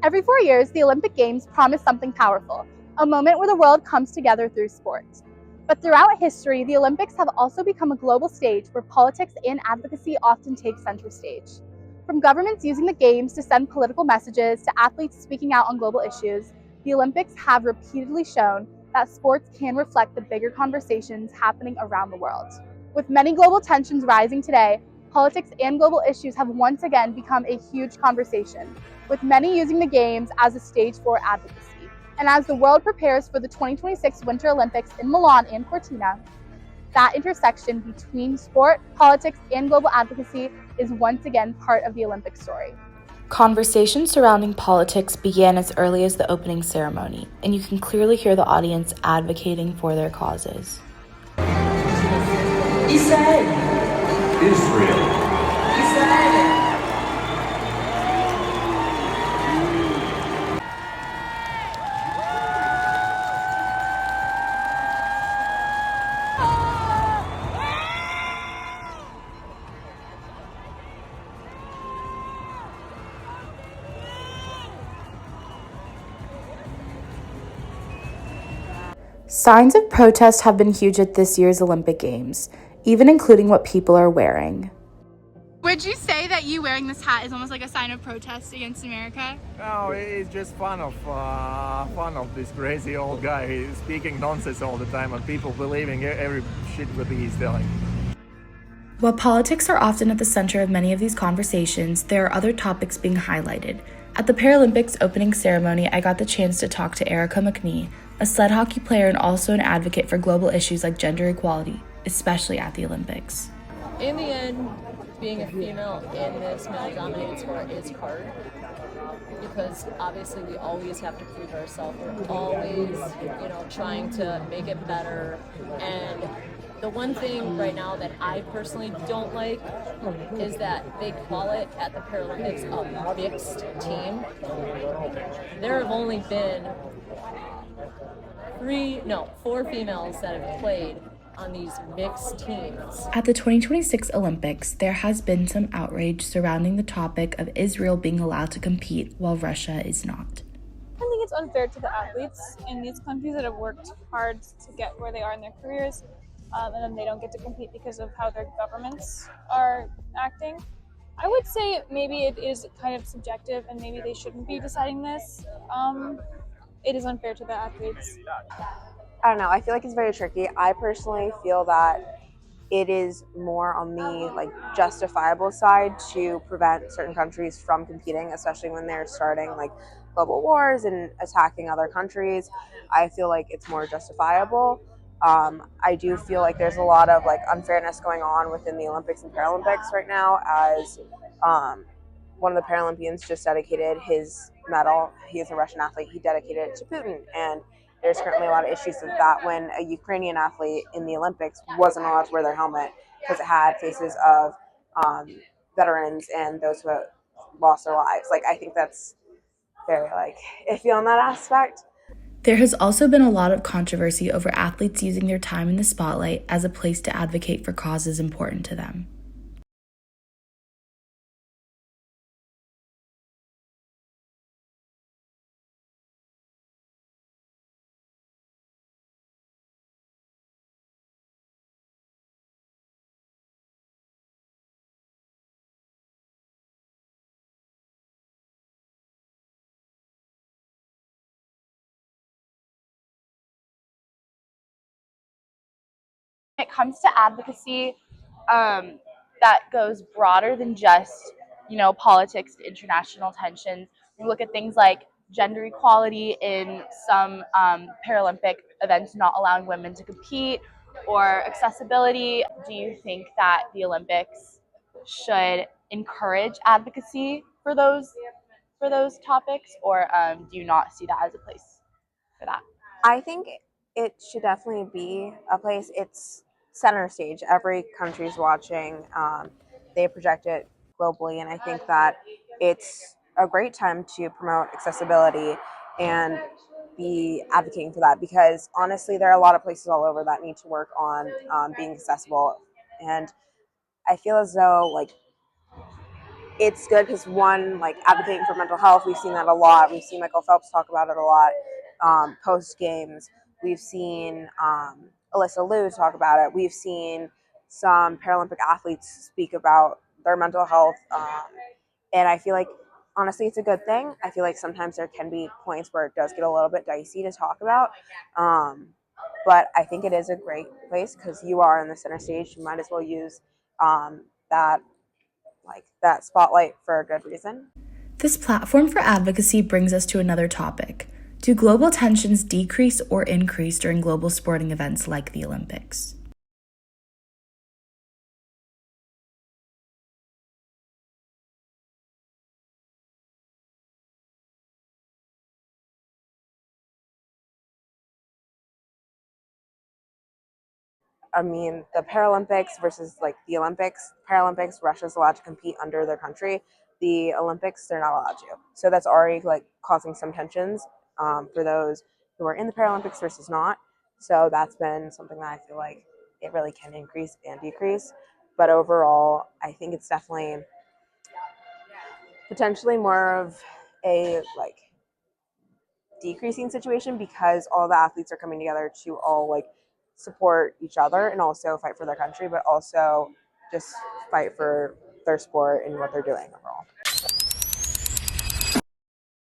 Every 4 years, the Olympic Games promise something powerful, a moment where the world comes together through sport. But throughout history, the Olympics have also become a global stage where politics and advocacy often take center stage. From governments using the Games to send political messages to athletes speaking out on global issues, the Olympics have repeatedly shown that sports can reflect the bigger conversations happening around the world. With many global tensions rising today, politics and global issues have once again become a huge conversation, with many using the Games as a stage for advocacy. And as the world prepares for the 2026 Winter Olympics in Milan and Cortina, that intersection between sport, politics, and global advocacy is once again part of the Olympic story. Conversations surrounding politics began as early as the opening ceremony, and you can clearly hear the audience advocating for their causes. Israel. Signs of protest have been huge at this year's Olympic Games, even including what people are wearing. Would you say that you wearing this hat is almost like a sign of protest against America? No, it's just fun of this crazy old guy. He's speaking nonsense all the time and people believing every shit that he's telling. While politics are often at the center of many of these conversations, there are other topics being highlighted. At the Paralympics opening ceremony, I got the chance to talk to Erica McNee, a sled hockey player and also an advocate for global issues like gender equality, especially at the Olympics. In the end, being a female in this male-dominated sport is hard because obviously we always have to prove ourselves. We're always, trying to make it better. And the one thing right now that I personally don't like is that they call it at the Paralympics a mixed team. There have only been 4 females that have played on these mixed teams. At the 2026 Olympics, there has been some outrage surrounding the topic of Israel being allowed to compete while Russia is not. I think it's unfair to the athletes in these countries that have worked hard to get where they are in their careers, and then they don't get to compete because of how their governments are acting. I would say maybe it is kind of subjective and maybe they shouldn't be deciding this. It is unfair to the athletes. I don't know. I feel like it's very tricky. I personally feel that it is more on the justifiable side to prevent certain countries from competing, especially when they're starting global wars and attacking other countries. I feel like it's more justifiable. I do feel like there's a lot of unfairness going on within the Olympics and Paralympics right now, as one of the Paralympians just dedicated his medal. He is a Russian athlete. He dedicated it to Putin, and there's currently a lot of issues with that when a Ukrainian athlete in the Olympics wasn't allowed to wear their helmet because it had faces of veterans and those who have lost their lives. I think that's very iffy on that aspect. There has also been a lot of controversy over athletes using their time in the spotlight as a place to advocate for causes important to them. When it comes to advocacy, that goes broader than just politics to international tensions. We look at things like gender equality in some Paralympic events, not allowing women to compete, or accessibility. Do you think that the Olympics should encourage advocacy for those topics, or do you not see that as a place for that? I think it should definitely be a place. It's center stage. Every country's watching. They project it globally, and I think that it's a great time to promote accessibility and be advocating for that, because honestly, there are a lot of places all over that need to work on being accessible, and I feel as though it's good because one, like advocating for mental health, we've seen that a lot. We've seen Michael Phelps talk about it a lot post games. We've seen Alyssa Liu talk about it. We've seen some Paralympic athletes speak about their mental health, and I feel like honestly it's a good thing. I feel like sometimes there can be points where it does get a little bit dicey to talk about, but I think it is a great place because you are in the center stage. You might as well use that that spotlight for a good reason. This platform for advocacy brings us to another topic. Do global tensions decrease or increase during global sporting events like the Olympics? I mean, the Paralympics versus like the Olympics. Paralympics, Russia's allowed to compete under their country. The Olympics, they're not allowed to. So that's already like causing some tensions for those who are in the Paralympics versus not. So that's been something that I feel like it really can increase and decrease. But overall, I think it's definitely potentially more of a like decreasing situation because all the athletes are coming together to all like support each other and also fight for their country, but also just fight for their sport and what they're doing overall.